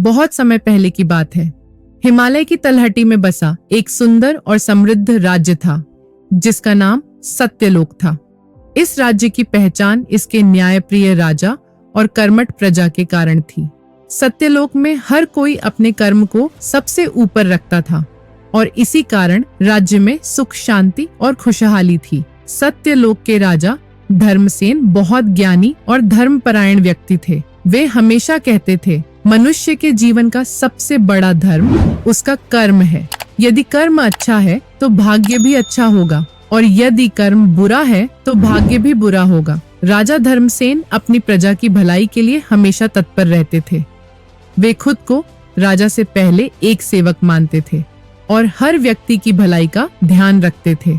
बहुत समय पहले की बात है। हिमालय की तलहटी में बसा एक सुंदर और समृद्ध राज्य था जिसका नाम सत्यलोक था। इस राज्य की पहचान इसके न्यायप्रिय राजा और कर्मठ प्रजा के कारण थी। सत्यलोक में हर कोई अपने कर्म को सबसे ऊपर रखता था और इसी कारण राज्य में सुख शांति और खुशहाली थी। सत्यलोक के राजा धर्मसेन बहुत ज्ञानी और धर्मपरायण व्यक्ति थे। वे हमेशा कहते थे, मनुष्य के जीवन का सबसे बड़ा धर्म उसका कर्म है। यदि कर्म अच्छा है तो भाग्य भी अच्छा होगा और यदि कर्म बुरा है तो भाग्य भी बुरा होगा। राजा धर्मसेन अपनी प्रजा की भलाई के लिए हमेशा तत्पर रहते थे। वे खुद को राजा से पहले एक सेवक मानते थे और हर व्यक्ति की भलाई का ध्यान रखते थे।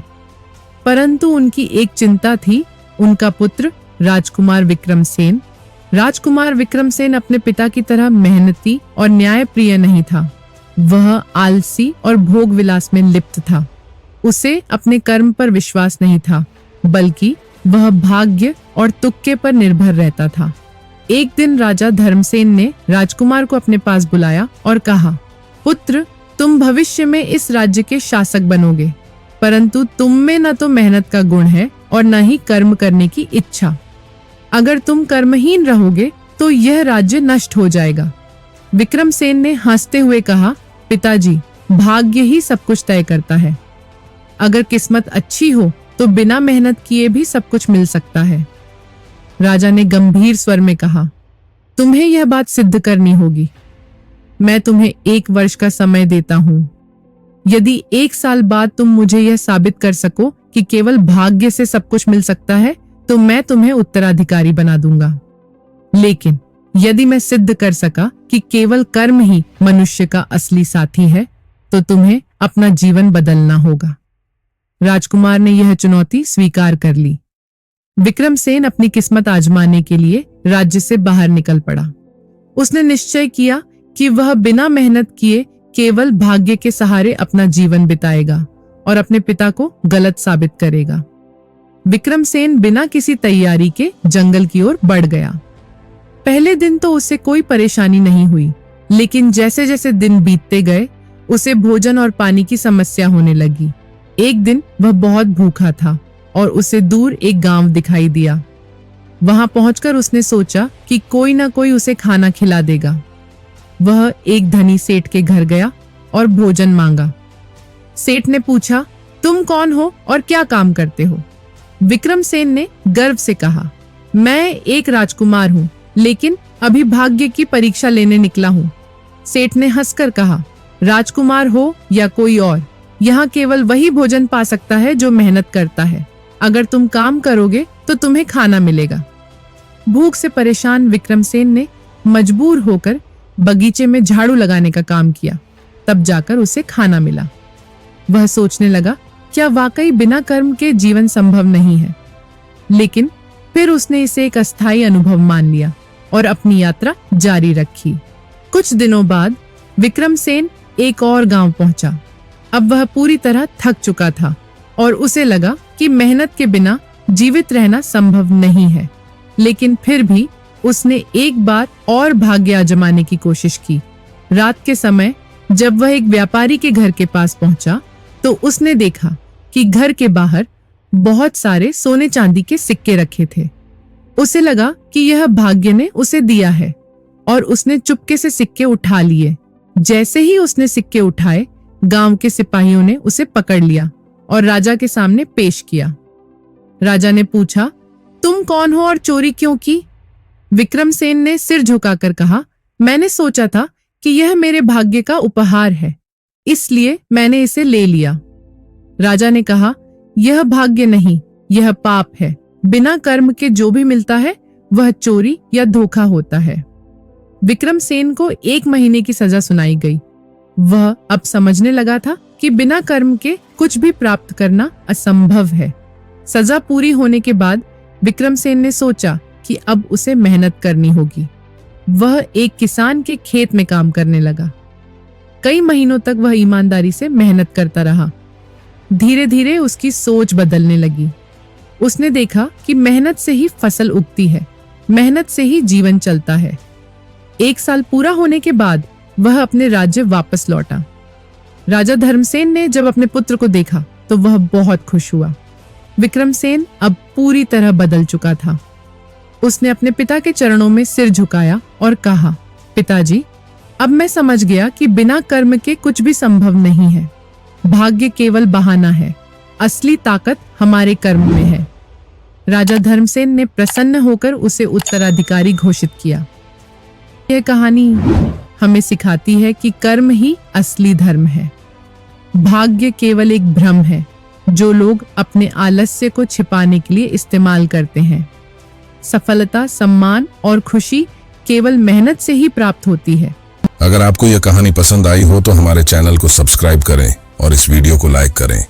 परंतु उनकी एक चिंता थी, उनका पुत्र राजकुमार विक्रमसेन। राजकुमार विक्रमसेन अपने पिता की तरह मेहनती और न्यायप्रिय नहीं था। वह आलसी और भोग विलास में लिप्त था। उसे अपने कर्म पर विश्वास नहीं था, बल्कि वह भाग्य और तुक्के पर निर्भर रहता था। एक दिन राजा धर्मसेन ने राजकुमार को अपने पास बुलाया और कहा, पुत्र, तुम भविष्य में इस राज्य के शासक बनोगे, परंतु तुम में न तो मेहनत का गुण है और न ही कर्म करने की इच्छा। अगर तुम कर्महीन रहोगे तो यह राज्य नष्ट हो जाएगा। विक्रमसेन ने हंसते हुए कहा, पिताजी, भाग्य ही सब कुछ तय करता है। अगर किस्मत अच्छी हो तो बिना मेहनत किए भी सब कुछ मिल सकता है। राजा ने गंभीर स्वर में कहा, तुम्हें यह बात सिद्ध करनी होगी। मैं तुम्हें 1 वर्ष का समय देता हूँ। यदि 1 साल बाद तुम मुझे यह साबित कर सको कि केवल भाग्य से सब कुछ मिल सकता है तो मैं तुम्हें उत्तराधिकारी बना दूंगा। लेकिन यदि मैं सिद्ध कर सका कि केवल कर्म ही मनुष्य का असली साथी है तो तुम्हें अपना जीवन बदलना होगा। राजकुमार ने यह चुनौती स्वीकार कर ली। विक्रमसेन अपनी किस्मत आजमाने के लिए राज्य से बाहर निकल पड़ा। उसने निश्चय किया कि वह बिना मेहनत किए केवल भाग्य के सहारे अपना जीवन बिताएगा और अपने पिता को गलत साबित करेगा। विक्रमसेन बिना किसी तैयारी के जंगल की ओर बढ़ गया। पहले दिन तो उसे कोई परेशानी नहीं हुई, लेकिन जैसे जैसे दिन बीतते गए उसे भोजन और पानी की समस्या होने लगी। एक दिन वह बहुत भूखा था और उसे दूर एक गांव दिखाई दिया। वहां पहुंचकर उसने सोचा कि कोई ना कोई उसे खाना खिला देगा। वह एक धनी सेठ के घर गया और भोजन मांगा। सेठ ने पूछा, तुम कौन हो और क्या काम करते हो? विक्रमसेन ने गर्व से कहा, मैं एक राजकुमार हूँ, लेकिन अभी भाग्य की परीक्षा लेने निकला हूँ। सेठ ने हंसकर कहा, राजकुमार हो या कोई और, यहाँ केवल वही भोजन पा सकता है जो मेहनत करता है। अगर तुम काम करोगे तो तुम्हें खाना मिलेगा। भूख से परेशान विक्रमसेन ने मजबूर होकर बगीचे में झाड़ू लगाने का काम किया। तब जाकर उसे खाना मिला। वह सोचने लगा, क्या वाकई बिना कर्म के जीवन संभव नहीं है? लेकिन फिर उसने इसे एक अस्थायी अनुभव मान लिया और अपनी यात्रा जारी रखी। कुछ दिनों बाद विक्रमसेन एक और गांव पहुंचा। अब वह पूरी तरह थक चुका था और उसे लगा कि मेहनत के बिना जीवित रहना संभव नहीं है। लेकिन फिर भी उसने एक बार और भाग्य आजमाने की कोशिश की। रात के समय जब वह एक व्यापारी के घर के पास पहुंचा तो उसने देखा कि घर के बाहर बहुत सारे सोने चांदी के सिक्के रखे थे। उसे लगा कि यह भाग्य ने उसे दिया है और उसने चुपके से सिक्के उठा लिए। जैसे ही उसने सिक्के उठाए, गांव के सिपाहियों ने उसे पकड़ लिया और राजा के सामने पेश किया। राजा ने पूछा, तुम कौन हो और चोरी क्यों की? विक्रमसेन ने सिर झुकाकर कहा, मैंने सोचा था कि यह मेरे भाग्य का उपहार है, इसलिए मैंने इसे ले लिया। राजा ने कहा, यह भाग्य नहीं, यह पाप है। बिना कर्म के जो भी मिलता है वह चोरी या धोखा होता है। विक्रमसेन को 1 महीने की सजा सुनाई गई। वह अब समझने लगा था कि बिना कर्म के कुछ भी प्राप्त करना असंभव है। सजा पूरी होने के बाद विक्रमसेन ने सोचा कि अब उसे मेहनत करनी होगी। वह एक किसान के खेत में काम करने लगा। कई महीनों तक वह ईमानदारी से मेहनत करता रहा। धीरे धीरे उसकी सोच बदलने लगी। उसने देखा कि मेहनत से ही फसल उगती है, मेहनत से ही जीवन चलता है। 1 साल पूरा होने के बाद वह अपने राज्य वापस लौटा। राजा धर्मसेन ने जब अपने पुत्र को देखा तो वह बहुत खुश हुआ। विक्रमसेन अब पूरी तरह बदल चुका था। उसने अपने पिता के चरणों में सिर झुकाया और कहा, पिताजी, अब मैं समझ गया कि बिना कर्म के कुछ भी संभव नहीं है। भाग्य केवल बहाना है, असली ताकत हमारे कर्म में है। राजा धर्मसेन ने प्रसन्न होकर उसे उत्तराधिकारी घोषित किया। यह कहानी हमें सिखाती है कि कर्म ही असली धर्म है। भाग्य केवल एक भ्रम है जो लोग अपने आलस्य को छिपाने के लिए इस्तेमाल करते हैं। सफलता, सम्मान और खुशी केवल मेहनत से ही प्राप्त होती है। अगर आपको यह कहानी पसंद आई हो तो हमारे चैनल को सब्सक्राइब करें और इस वीडियो को लाइक करें।